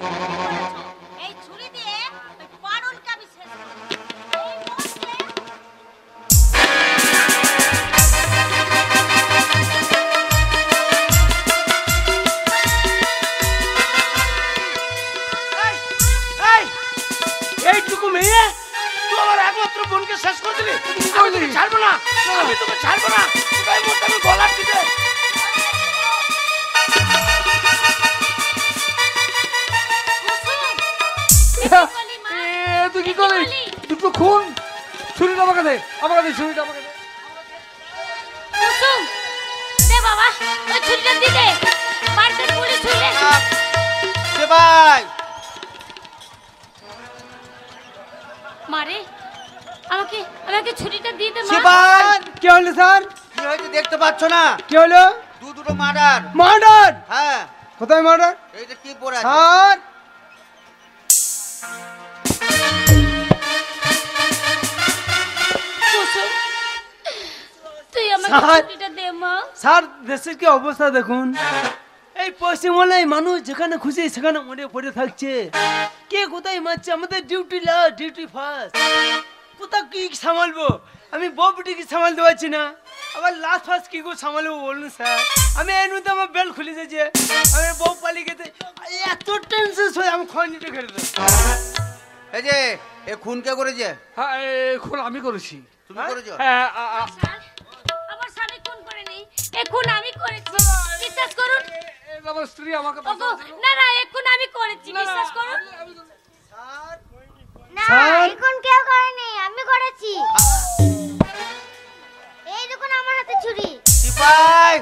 B: এই ছুরি দিয়ে ওই পারুলকে আমি শেষ করব। এই মুহূর্তে
G: এইটুকু মেয়ে তুই আমার একমাত্র বোনকে শেষ করে দিলি। আমি তোকে ছাড়বো না, আমি তোকে ছাড়বো না, তোকে মরতে আমি গলার দিতে।
C: তুই কি করলি? দুটো খুন। ছুরিটা আমাকে দে, আমাকে দে ছুরিটা, আমাকে দে।
B: কুসুম দে বাবা, ওই ছুরিটা দি দে, মারতে পুলিশ ছুরি।
E: দে ভাই।
B: মারে আমাকে আমাকে ছুরিটা দিয়ে দে মা।
F: শিবান কি হলো স্যার?
E: কি হয়েছে দেখতে পাচ্ছ না?
F: কি হলো?
E: দুটো মার্ডার।
F: মার্ডার?
E: হ্যাঁ
F: কোথায় মার্ডার?
E: এইটা কি পড়ে আছে?
F: স্যার
B: কুসুম তুই আমাকে
F: স্যার।
B: ছুরিটা দে মা।
F: স্যার দেশের কি অবস্থা দেখুন, এই পশ্চিমবাংলায় মানুষ যেখানে খুশি সেখানে মরে পড়ে থাকছে, কে কোথায় মারছে, আমাদের ডিউটি লাস্ট ডিউটি ফার্স্ট, কোথা কি সামালবো? আমি বউটিকে সামালতে পারছি না, আবার লাস্ট ফার্স্ট কি করে সামালবো বলুন স্যার? আমি এর মধ্যে আমার বেল খুলে দিয়েছে, আমি বউ পালিয়ে গেছে, এত টেনশন হয়ে আমি খয়নিটা খেলে দেবো।
E: এই যে এ খুন কে করেছে?
C: হ্যাঁ খুন আমি করেছি।
E: তুমি করেছো?
C: হ্যাঁ
B: স্যার, আমার স্বামী খুন করেনি, এ খুন আমি করেছি, বিশ্বাস করুন।
C: আমার স্ত্রী আমাকে
B: ওগো, না না এখন আমি করেছি, বিশ্বাস করুন।
D: না
F: স্যার?
D: এখন কেউ করেনি, আমি করেছি। এই দেখুন আমার হাতে ছুরি।
E: সিপাই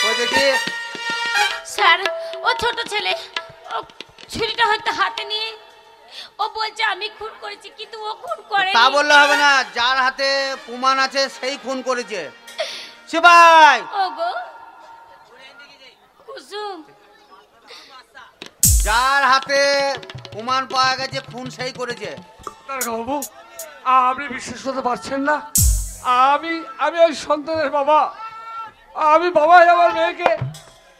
E: ওই দেখি
B: স্যার, ও ছোট ছেলে, ও ছুরিটা হয়তো হাতে নিয়ে ও বলছে আমি খুন করেছি, কিন্তু ও খুন করেনি।
E: তা বললে হবে না, যার হাতে প্রমাণ আছে সেই খুন করেছে। সিপাই
B: ওগো কুসুম,
E: যার হাতে প্রমাণ পাওয়া গেছে খুন সেই করেছে।
C: বাবু, আপনি বিশ্বাস করতে পারছেন না, আমি আমি ওই সন্তানের বাবা। আমি বাবাই আমার মেয়েকে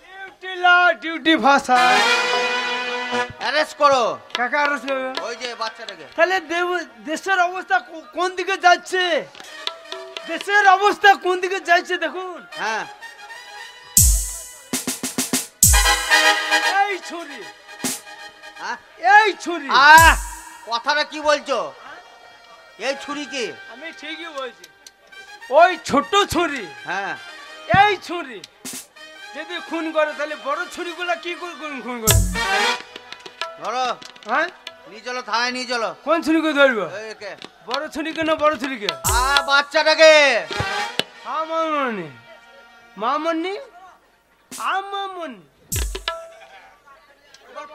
F: ডিউটি লা, ডিউটি ভাষা।
E: অ্যারেস্ট করো
F: কাকা arrest করবে?
E: ওই যে বাচ্চাটাকে।
F: তাহলে দেশের অবস্থা কোন দিকে যাচ্ছে? দেশের অবস্থা কোন দিকে যাচ্ছে দেখুন।
E: হ্যাঁ
F: এই ছুরি,
E: হ্যাঁ?
F: এই ছুরি।
E: কথাটা কি বলছো? এই ছুরি কি?
F: আমি ঠিকই বলছি, ওই ছোট ছুরি,
E: হ্যাঁ
F: এই ছুরি যদি খুন করে তাহলে বড় ছুরিগুলা কি করে খুন করে?
E: ধরো,
F: হ্যাঁ,
E: নিয়ে চলো থানায়, নিয়ে চলো।
F: কোন ছুরিকে ধরবো?
E: এই একে।
F: বড় ছুরিকে না বড় ছুরিকে?
E: বাচ্চাটাকে।
F: মামনি, মামনি, মামনি।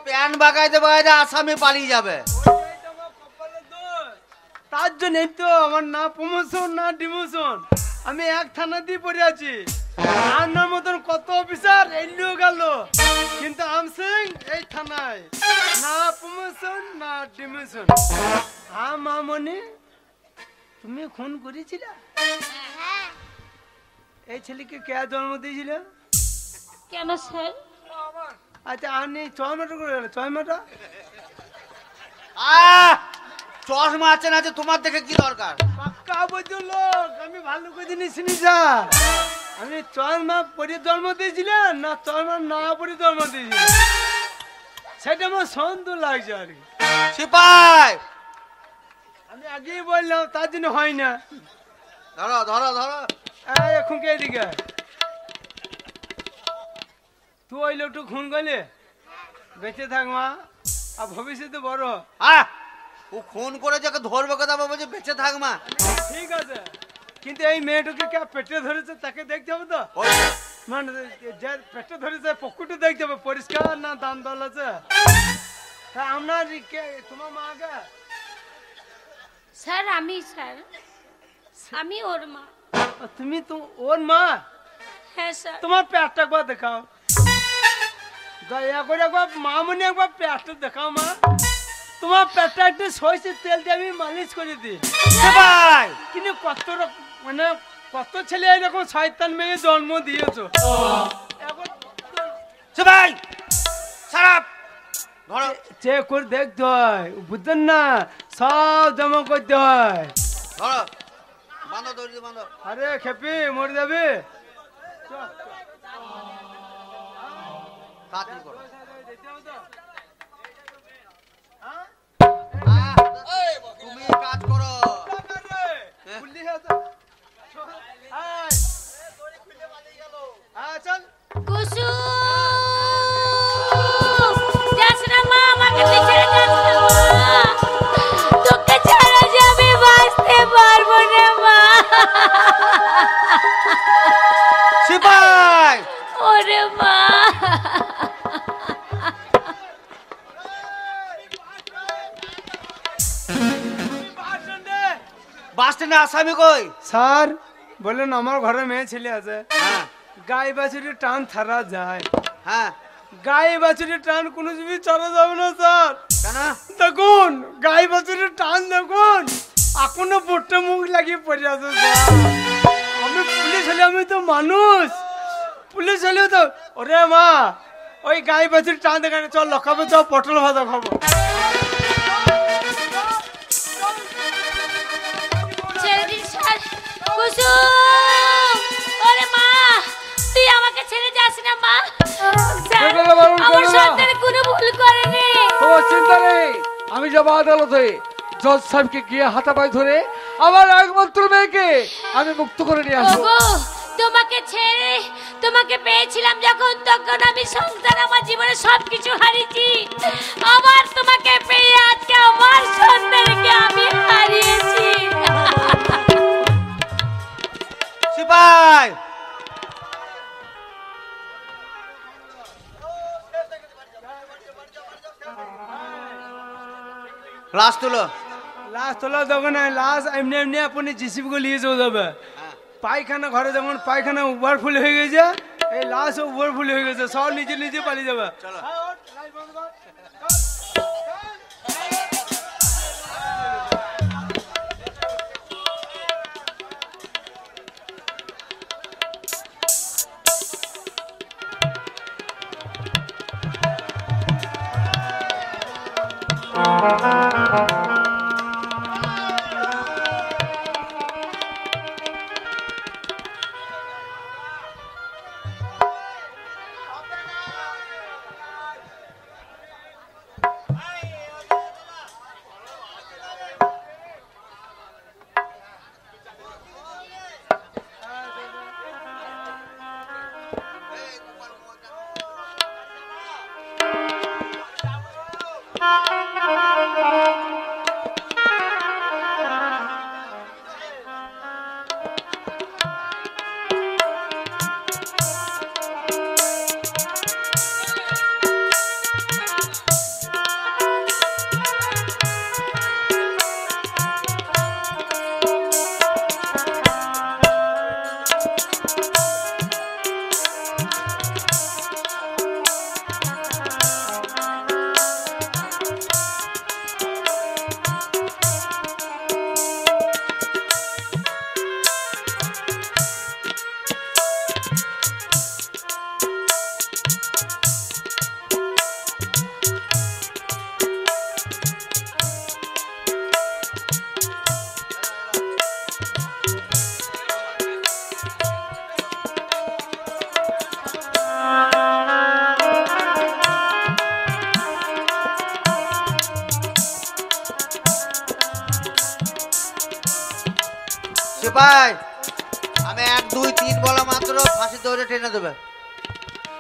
E: প্যান বাগাইতে বাগাইতে আসামি পালিয়ে যাবে।
F: তার জন্যই তো আমার না প্রমোশন না ডিমোশন, আমি এক থানা দিয়ে পড়ে আছি। আপনার মতন কত অফিসার এলিও গেল, কিন্তু আমসিং এই থানায়, না প্রমোশন না ডিমোশন। হ্যাঁ মামনি, তুমি খুন করেছিলে?
D: হ্যাঁ
F: এই ছেলেকে কে জন্ম দিয়েছিল?
B: কেন স্যার?
F: আচ্ছা আপনি 6 মাটা করে গেল, 6 মাটা?
E: চশমা আছে না আছে, তোমার দেখে কি দরকার?
F: পাক্কা বৈদ্য লোক, আমি ভালো করে জিনিস চিনি স্যার। আমি 6 মাস পরে জন্ম দিয়েছিলাম না 6 মাস না পরে জন্ম দিয়েছিলাম, সেটা আমার সন্দেহ লাগছে আর কি।
E: সিপাই
F: আমি আগেই বললাম, তার জন্য হয় না।
E: ধরো ধরো ধরো।
F: এখন কে এদিকে তুই ওই লোকটা খুন করলে? বেঁচে থাক মা, আর ভবিষ্যতে বড় হ।
E: ও খুন করে যাকে ধরবে কথা বলছে বেঁচে থাক মা।
F: ঠিক আছে, কিন্তু এই মেয়েটাকে কে পেটে ধরেছে তাকে দেখতে হবে তো।
E: ওই তো।
F: মানে যে পেটে ধরেছে পকুটে দেখতে হবে পরিষ্কার না দান দল আছে। তা আপনার তোমার মা আগে?
B: স্যার আমি, স্যার আমি ওর মা।
F: তুমি তো ওর মা?
B: হ্যাঁ স্যার।
F: তোমার পেটটা একবার দেখাও, দয়া করে একবার মামনি একবার পেটটা দেখাও মা। তোমার পেটটা একটু সরষের তেল দিয়ে আমি মালিশ করে দিই।
E: সিপাই
F: কিন্তু মানে কত ছেলে এরকম শয়তান মেয়ে জন্ম দিয়েছো। এখন
E: সিপাই খারাপ ধরো।
F: চেক করে দেখতে হয়, বুঝছেন না, সব জমা করতে হয়।
E: ধরো, বাঁধো দড়ি দিয়ে বাঁধো।
F: আরে খেপি মরে যাবে।
E: তাড়াতাড়ি করো। তুমি কাজ করো।
F: চল
B: কুসুম, যাস না মা, আমাকে তুই ছেড়ে যাস না মা, তোকে ছাড়া যে আমি বাঁচতে পারবো না মা।
E: সিপাই
B: ওরে মা,
E: বাস স্ট্যান্ডে আসামি কই?
F: স্যার বললেন আমার ঘরে মেয়ে ছেলে আছে,
E: হ্যাঁ
F: গাই বাছুরি টান ছাড়া যায়,
E: হ্যাঁ।
F: গাই বাছুরি টান কোনো জিনিস ছাড়া যাবে না স্যার।
E: কেন?
F: দেখুন গাই বাছুরি টান দেখুন, এখনো পড়তে মুখ লাগিয়ে পড়ে আছে স্যার। আমি পুলিশ হলে, আমি তো মানুষ, পুলিশ হলেও তো। ওরে মা, ওই গাই বাছুরি টান দেখানে চল লখাবে, চল পটল ভাজা খাবো।
B: ছেড়ে দিন স্যার। কুসুম, ওরে মা, তুই আমাকে ছেড়ে যাস না মা। স্যার,
C: ছেড়ে দে, বারণ
B: আমার
C: করো না।
B: সন্তান কোনো ভুল করেনি।
C: তোমার চিন্তা নেই, আমি যাবো আদালতে, জজ সাহেবকে গিয়ে হাতাপাই ধরে আমার একমাত্র মেয়েকে আমি মুক্ত করে নিয়ে আসবো।
B: ওগো, তোমাকে ছেড়ে তোমাকে পেয়েছিলাম যখন, তখন আমি সংসার আমার জীবনে সবকিছু হারিয়েছি। আবার তোমাকে পেয়ে আজকে আমার সন্তানকে আমি হারিয়েছি।
E: সিপাই লাশ তুলো।
F: লাশ তোলা তখন লাশ এমনি এমনি আপনি জিসিবি করে নিয়ে চলে যাবে। পায়খানা ঘরে যখন পায়খানা ওভারফুল হয়ে গেছে, এই লাশ ওভারফুল হয়ে গেছে, সব নিজে নিজে পালিয়ে যাবে।
E: সিপাই আমি 1 2 3 বলা মাত্র ফাঁসি দড়ি টেনে দেবে।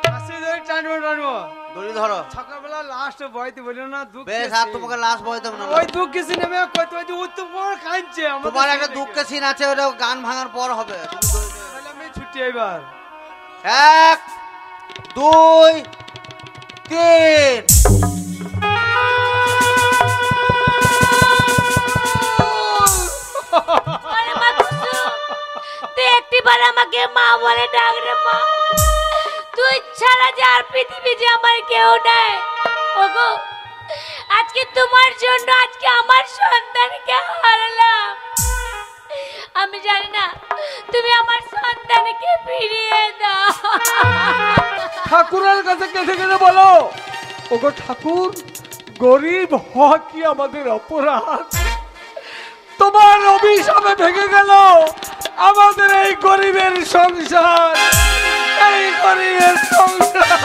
F: ফাঁসি দড়ি টানবো টানবো,
E: দড়ি ধরো।
F: সকালবেলা লাস্ট বইতে বলিও না দুঃখ।
E: বেশ, আর তোমাকে লাশ বইতে হবে না।
F: ওই দুঃখ সিন আমি কত ওই উত্তম কাঁদছে।
E: তোমার একটা দুঃখের সিন আছে, ওটা গান ভাঙার পর হবে।
F: তাহলে আমি ছুটি এবার।
E: 1 2 3
B: আরে মা কুসু, তুই একটিবার আমাকে মা বলে ডাক রে মা। তুই ছাড়া যে আর পৃথিবী যে আমার কেউ নাই। ওগো, আজকে তোমার জন্য আজকে আমার সন্তানকে হারালাম। আমি জানি না তুমি আমার সন্তানকে ফিরিয়ে দাও।
C: ঠাকুরের কাছে কেঁদে কেঁদে বলো, ওগো ঠাকুর, গরিব হওয়া কি আমাদের অপরাধ? তোমার অভিশাপে ভেঙে গেল আমাদের এই গরিবের সংসার, এই গরিবের সংসার।